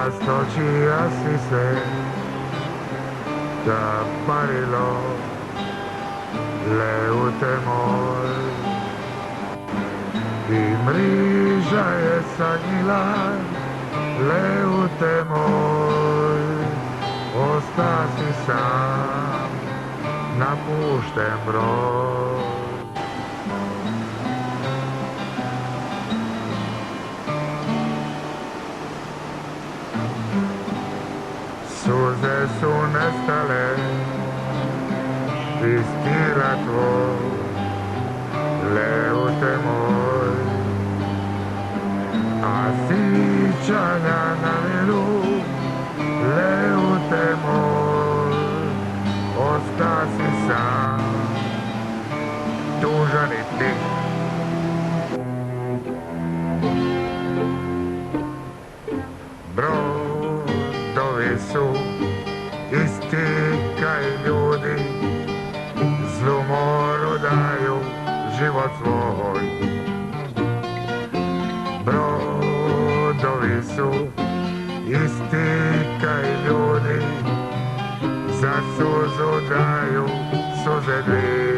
rastočija si se zaparilo leute moj i mriža je sagnila leute moj, osta si sam napušten broj. Suze su nestale iz tira tvoj, leute moj, a sićanja na miru, leute moj, osta si sam, tužan i ti. Brodovi su isti kaj ljudi, zlu moru daju život svoj. Brodovi su isti kaj ljudi, za suzu daju suze dvi.